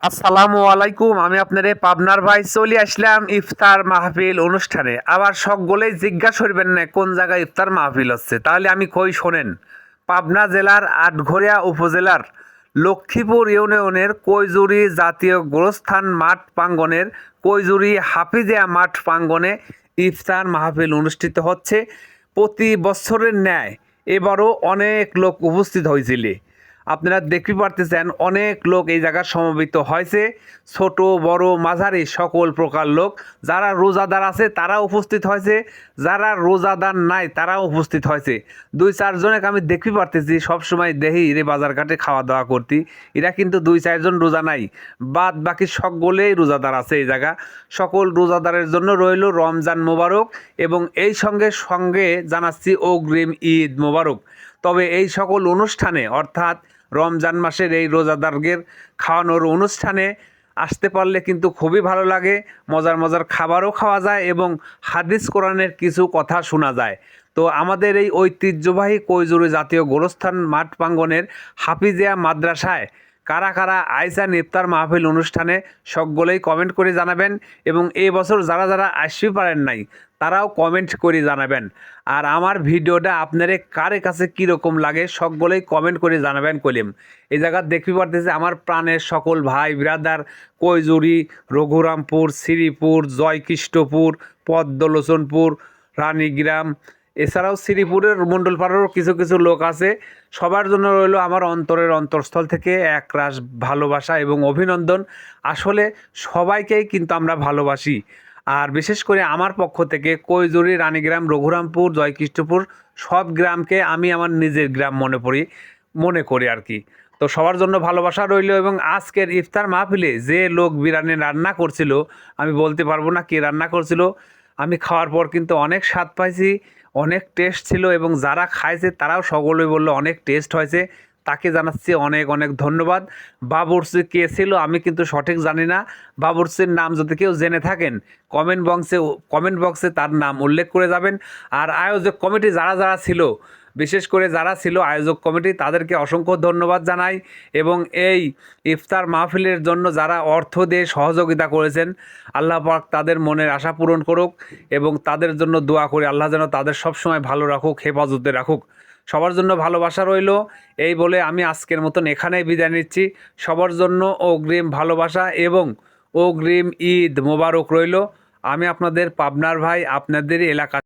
আসসালামু আলাইকুম। আমি আপনারে পাবনার ভাই চলে আসলাম ইফতার মাহফিল অনুষ্ঠানে। আবার সকলেই জিজ্ঞাসা করবেন না কোন জায়গায় ইফতার মাহফিল হচ্ছে, তাহলে আমি কই শোনেন। পাবনা জেলার আটঘরিয়া উপজেলার লক্ষ্মীপুর ইউনিয়নের কৈজুরি জাতীয় গোরস্থান মাঠ প্রাঙ্গণের কৈজুরি হাফিজিয়া মাঠ প্রাঙ্গণে ইফতার মাহফিল অনুষ্ঠিত হচ্ছে। প্রতি বছরের ন্যায় এবারও অনেক লোক উপস্থিত হয়েছিল। আপনারা দেখতে পারতেছেন অনেক লোক এই জায়গায় সমবেত হয়েছে। ছোট বড় মাঝারি সকল প্রকার লোক, যারা রোজাদার আছে তারা উপস্থিত হয়েছে, যারা রোজাদার নাই তারাও উপস্থিত হয়েছে। দুই চারজনকে আমি দেখতে পারতেছি, সবসময় দেখি রে বাজার ঘাটে খাওয়া দাওয়া করতে। এরা কিন্তু দুই চারজন রোজা নাই, বাদ বাকি সকলেই রোজাদার আছে এই জায়গা। সকল রোজাদারের জন্য রইল রমজান মোবারক এবং এই সঙ্গে সঙ্গে জানাচ্ছি অগ্রিম ঈদ মোবারক। তবে এই সকল অনুষ্ঠানে অর্থাৎ রমজান মাসের এই রোজাদারদের খাওয়ানোর অনুষ্ঠানে আসতে পারলে কিন্তু খুবই ভালো লাগে। মজার মজার খাবারও খাওয়া যায় এবং হাদিস কোরআনের কিছু কথা শোনা যায়। তো আমাদের এই ঐতিহ্যবাহী কৈজুরি জাতীয় গোরস্থান মাঠ প্রাঙ্গণের হাফিজিয়া মাদ্রাসায় কারা কারা আইসান ইফতার মাহফিল অনুষ্ঠানে সকলেই কমেন্ট করে জানাবেন এবং এই বছর যারা যারা আসতে পারেন নাই তারাও কমেন্ট করে জানাবেন। আর আমার ভিডিওটা আপনার কারে কাছে কীরকম লাগে সকলেই কমেন্ট করে জানাবেন কলিম। এই জায়গা দেখতে পারতেছে আমার প্রাণের সকল ভাই ব্রাদার কৈজুরি, রঘুরামপুর, শ্রীপুর, জয়কৃষ্ণপুর, পদ্মলোচনপুর, রানীগ্রাম, এছাড়াও শ্রীপুরের মণ্ডলপাড়ারও কিছু কিছু লোক আছে। সবার জন্য রইল আমার অন্তরের অন্তঃস্থল থেকে একরাশ ভালোবাসা এবং অভিনন্দন। আসলে সবাইকেই কিন্তু আমরা ভালোবাসি। আর বিশেষ করে আমার পক্ষ থেকে কৈজুরি, রানীগ্রাম, রঘুরামপুর, জয়কৃষ্ণপুর সব গ্রামকে আমি আমার নিজের গ্রাম মনে করি আর কি। তো সবার জন্য ভালোবাসা রইল। এবং আজকের ইফতার মাহফিলে যে লোক বিরিয়ানি রান্না করছিল, আমি বলতে পারবো না কে রান্না করছিল। আমি খাওয়ার পর কিন্তু অনেক স্বাদ পাইছি, অনেক টেস্ট ছিল এবং যারা খাইছে তারাও সকলেই বললো অনেক টেস্ট হয়েছে। তাকে জানাচ্ছি অনেক অনেক ধন্যবাদ। বাবুর্চি কে ছিল আমি কিন্তু সঠিক জানি না। বাবুর্চির নাম যদি কেউ জেনে থাকেন কমেন্ট বক্সে তার নাম উল্লেখ করে যাবেন। আর আয়োজক কমিটি যারা যারা ছিল, বিশেষ করে যারা ছিল আয়োজক কমিটি, তাদেরকে অসংখ্য ধন্যবাদ জানাই। এবং এই ইফতার মাহফিলের জন্য যারা অর্থ দিয়ে সহযোগিতা করেছেন, আল্লাহ পাক তাদের মনের আশা পূরণ করুক এবং তাদের জন্য দোয়া করি আল্লাহ যেন তাদের সবসময় ভালো রাখুক, হেফাজতে রাখুক। সবার জন্য ভালোবাসা রইল। এই বলে আমি আজকের মতন এখানেই বিদায় নিচ্ছি। সবার জন্য অগ্রিম ভালোবাসা এবং অগ্রিম ঈদ মোবারক রইল। আমি আপনাদের পাবনার ভাই, আপনাদেরই এলাকা।